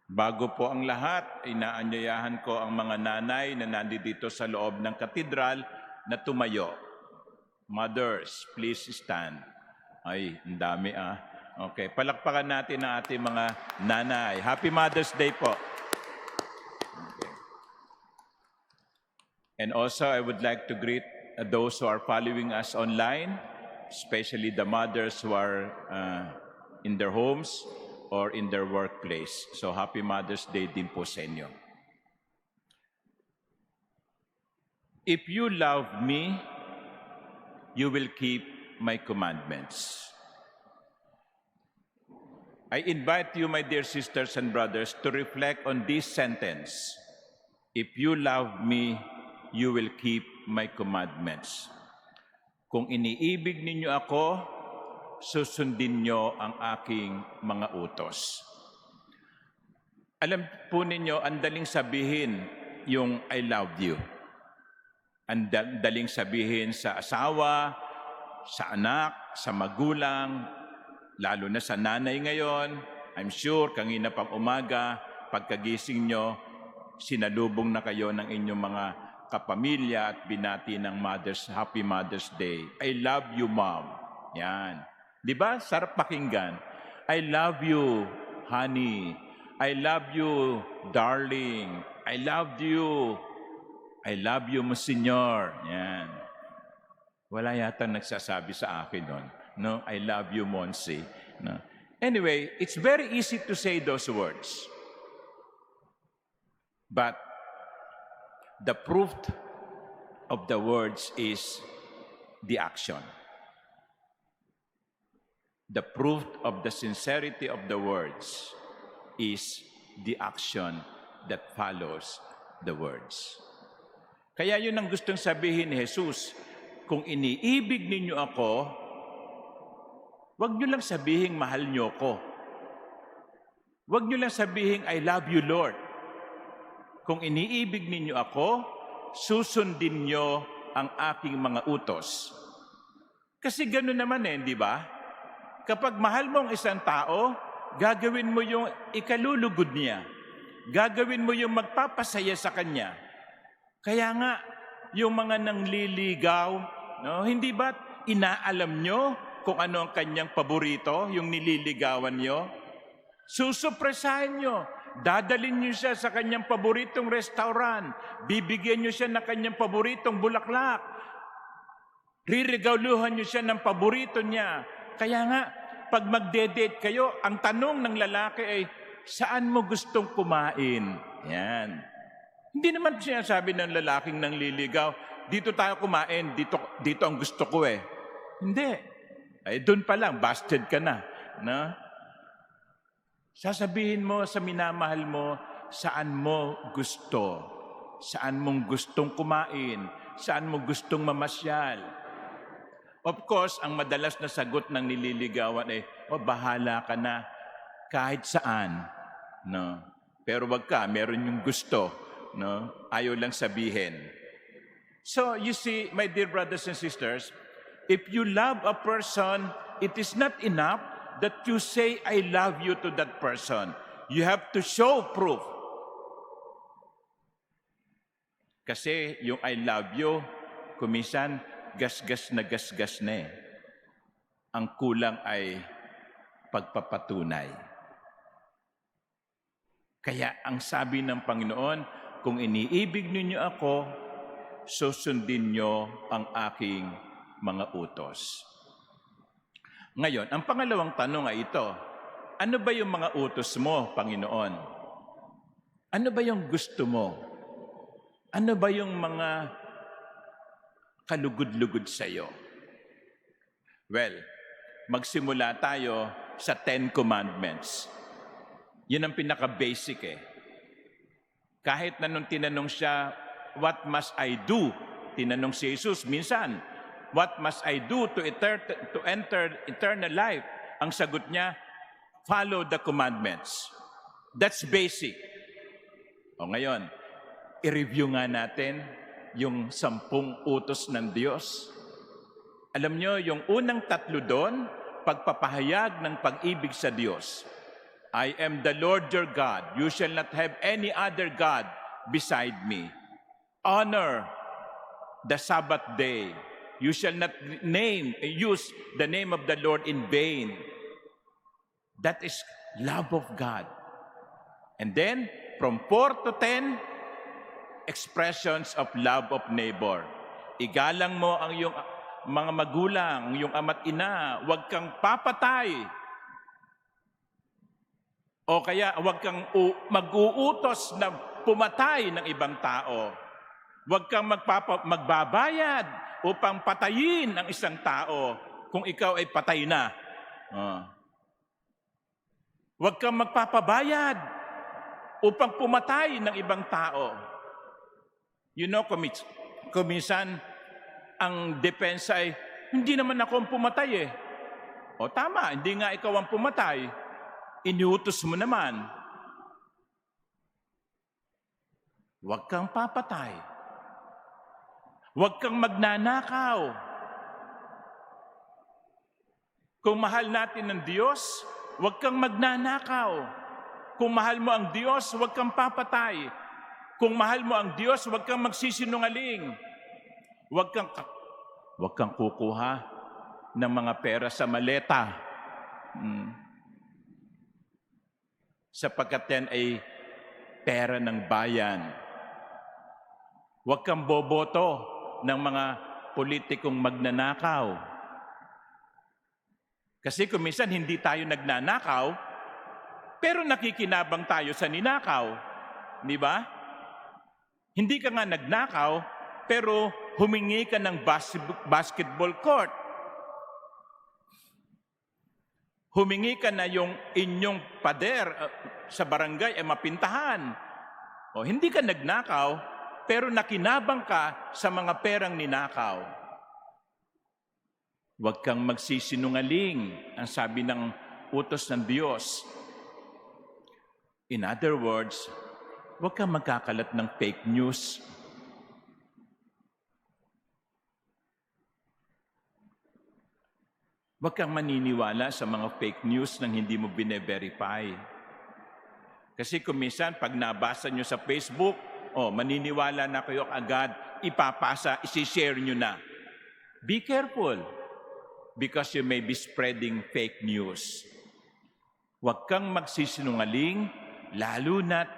Bago po ang lahat, inaanyayahan ko ang mga nanay na nandito sa loob ng katedral na tumayo. Mothers, please stand. Ay, ang dami ah. Okay, palakpakan natin ang ating mga nanay. Happy Mother's Day po. Okay. And also, I would like to greet those who are following us online, especially the mothers who are in their homes or in their workplace. So, Happy Mother's Day din po sa inyo. If you love me, you will keep my commandments. I invite you, my dear sisters and brothers, to reflect on this sentence. If you love me, you will keep my commandments. Kung iniibig ninyo ako, susundin nyo ang aking mga utos. Alam po ninyo, ang daling sabihin yung I love you. Ang daling sabihin sa asawa, sa anak, sa magulang, lalo na sa nanay ngayon. I'm sure kanina pang umaga, pagkagising nyo, sinalubong na kayo ng inyong mga kapamilya at binati ng Happy Mother's Day. I love you, Mom. Yan. Di ba? Sarap pakinggan. I love you, honey. I love you, darling. I love you. I love you, Monsignor. Yan. Wala yata nagsasabi sa akin nun. No, I love you, Monsi. No. Anyway, it's very easy to say those words. But the proof of the words is the action. The proof of the sincerity of the words is the action that follows the words. Kaya yun ang gustong sabihin ni Jesus, kung iniibig ninyo ako, huwag nyo lang sabihin mahal nyo ko. Huwag nyo lang sabihin I love you, Lord. Kung iniibig ninyo ako, susundin nyo ang aking mga utos. Kasi gano'n naman di ba? Kapag mahal mo ang isang tao, gagawin mo yung ikalulugod niya. Gagawin mo yung magpapasaya sa kanya. Kaya nga, yung mga nangliligaw, no, hindi ba inaalam nyo kung ano ang kanyang paborito, yung nililigawan nyo? Susupresahin nyo. Dadalhin nyo siya sa kanyang paboritong restaurant. Bibigyan nyo siya ng kanyang paboritong bulaklak. Ririgaluhan nyo siya ng paborito niya. Kaya nga, pag magde-date kayo, ang tanong ng lalaki ay, saan mo gustong kumain? Yan. Hindi naman sinasabi ng lalaking nangliligaw, dito tayo kumain, dito ang gusto ko Hindi. Ay, doon pa lang, busted ka na. No? Sasabihin mo sa minamahal mo, saan mo gusto. Saan mong gustong kumain. Saan mo gustong mamasyal. Of course, ang madalas na sagot ng nililigawan ay, bahala ka na kahit saan. No? Pero wag ka, meron yung gusto. No? Ayaw lang sabihin. So, you see, my dear brothers and sisters, if you love a person, it is not enough that you say, I love you to that person. You have to show proof. Kasi yung I love you, kumisan, gasgas na Ang kulang ay pagpapatunay. Kaya ang sabi ng Panginoon, kung iniibig ninyo ako, susundin nyo ang aking mga utos. Ngayon, ang pangalawang tanong ay ito, ano ba yung mga utos mo, Panginoon? Ano ba yung gusto mo? Ano ba yung mga kalugod-lugod sa iyo? Well, magsimula tayo sa 10 Commandments. Yun ang pinaka-basic Kahit na nung tinanong siya, what must I do? Tinanong si Jesus minsan, what must I do to enter eternal life? Ang sagot niya, follow the commandments. That's basic. O ngayon, i-review nga natin yung 10 utos ng Diyos. Alam nyo, yung unang 3 doon, pagpapahayag ng pag-ibig sa Diyos. I am the Lord your God. You shall not have any other God beside me. Honor the Sabbath day. You shall not use the name of the Lord in vain. That is love of God. And then, from 4 to 10, expressions of love of neighbor. Igalang mo ang iyong mga magulang, ang iyong ama't ina. Huwag kang papatay. O kaya huwag kang mag-uutos na pumatay ng ibang tao. Huwag kang magbabayad upang patayin ang isang tao kung ikaw ay patay na. Huwag kang magpapabayad upang pumatay ng ibang tao. You know, kuminsan, ang depensa ay, hindi naman ako ang pumatay eh. O tama, hindi nga ikaw ang pumatay. Iniutos mo naman. Huwag kang papatay. Huwag kang magnanakaw. Kung mahal natin ng Diyos, huwag kang magnanakaw. Kung mahal mo ang Diyos, huwag kang papatay. Kung mahal mo ang Diyos, huwag kang magsisinungaling. Huwag kang kukuha ng mga pera sa maleta. Sapagkat yan ay pera ng bayan. Huwag kang boboto ng mga politikong magnanakaw. Kasi kung minsan hindi tayo nagnanakaw, pero nakikinabang tayo sa ninakaw. Di ba? Hindi ka nga nagnakaw, pero humingi ka ng basketball court. Humingi ka na yung inyong pader sa barangay ay mapintahan. O hindi ka nagnakaw, pero nakinabang ka sa mga perang ninakaw. Huwag kang magsisinungaling, ang sabi ng utos ng Diyos. In other words, huwag kang magkakalat ng fake news. Huwag kang maniniwala sa mga fake news nang hindi mo bine-verify. Kasi kung minsan, pag nabasa nyo sa Facebook, maniniwala na kayo agad, ipapasa, isi-share nyo na. Be careful, because you may be spreading fake news. Huwag kang magsisinungaling, lalo na't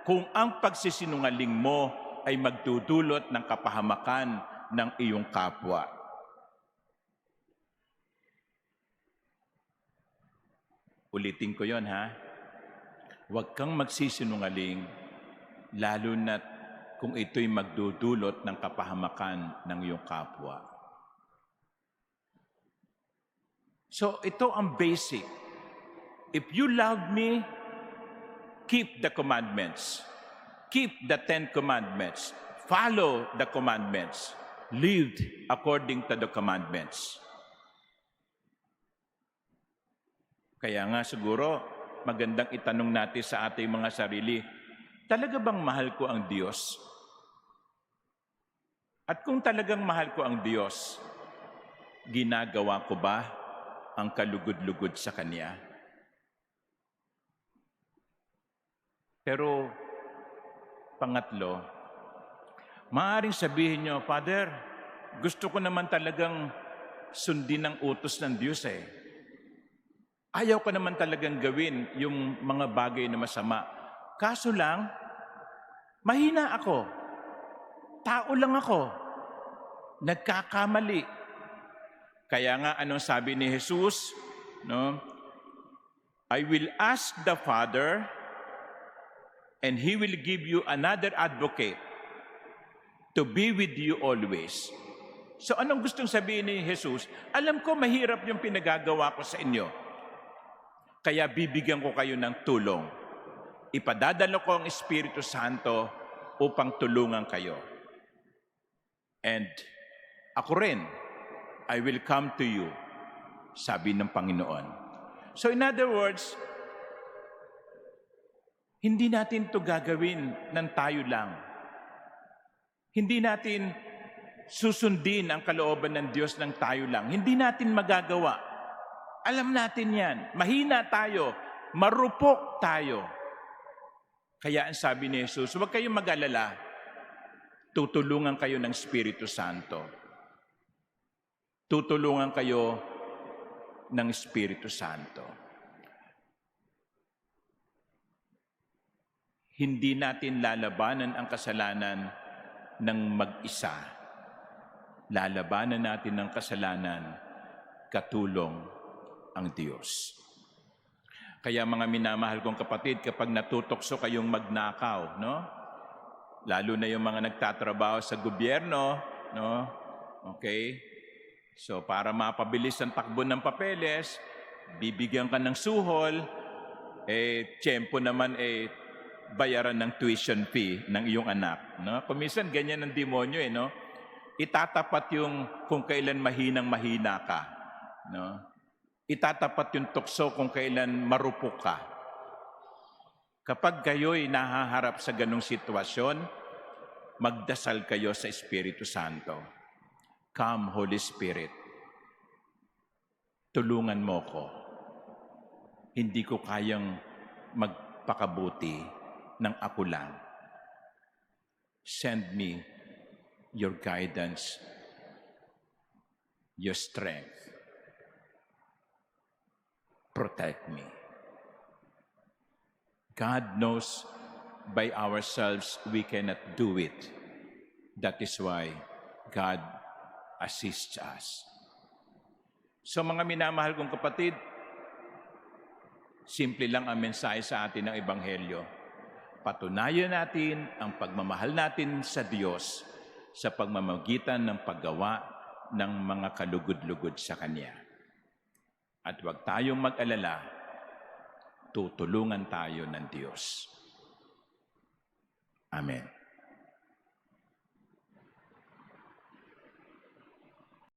kung ang pagsisinungaling mo ay magdudulot ng kapahamakan ng iyong kapwa. Ulitin ko yon ha. Huwag kang magsisinungaling, lalo na't kung ito'y magdudulot ng kapahamakan ng iyong kapwa. So ito ang basic. If you love me, keep the commandments. Keep the 10 commandments. Follow the commandments. Live according to the commandments. Kaya nga siguro, magandang itanong natin sa ating mga sarili, talaga bang mahal ko ang Diyos? At kung talagang mahal ko ang Diyos, ginagawa ko ba ang kalugod-lugod sa Kanya? Pero, pangatlo, maaaring sabihin nyo, Father, gusto ko naman talagang sundin ang utos ng Diyos eh. Ayaw ko naman talagang gawin yung mga bagay na masama. Kaso lang, mahina ako. Tao lang ako. Nagkakamali. Kaya nga, anong sabi ni Jesus? No? I will ask the Father, and He will give you another advocate to be with you always. So anong gustong sabihin ni Jesus? Alam ko mahirap yung pinagagawa ko sa inyo. Kaya bibigyan ko kayo ng tulong. Ipadadala ko ang Espiritu Santo upang tulungan kayo. And ako rin, I will come to you, sabi ng Panginoon. So in other words, hindi natin ito gagawin ng tayo lang. Hindi natin susundin ang kalooban ng Diyos ng tayo lang. Hindi natin magagawa. Alam natin yan. Mahina tayo. marupok tayo. Kaya ang sabi ni Jesus, huwag kayong mag-alala, tutulungan kayo ng Espiritu Santo. Tutulungan kayo ng Espiritu Santo. Hindi natin lalabanan ang kasalanan ng mag-isa. Lalabanan natin ang kasalanan, katulong ang Diyos. Kaya mga minamahal kong kapatid, kapag natutokso kayong magnakaw, no? Lalo na yung mga nagtatrabaho sa gobyerno, no? Okay? So para mapabilis ang takbo ng papeles, bibigyan ka ng suhol, tiyempo naman bayaran ng tuition fee ng iyong anak, no? Kuminsan ganyan ang demonyo, no? Itatapat yung kung kailan mahina ka, no? Itatapat yung tukso kung kailan marupok ka. Kapag kayo'y nahaharap sa ganong sitwasyon, magdasal kayo sa Espiritu Santo. Come, Holy Spirit. Tulungan mo ko. Hindi ko kayang magpakabuti ng ako lang. Send me your guidance, your strength. Protect me. God knows by ourselves we cannot do it. That is why God assists us. So mga minamahal kong kapatid, simple lang ang mensahe sa atin ng Ebanghelyo. Patunayan natin ang pagmamahal natin sa Diyos sa pagmamagitan ng paggawa ng mga kalugod-lugod sa Kanya. At huwag tayong mag-alala, tutulungan tayo ng Diyos. Amen.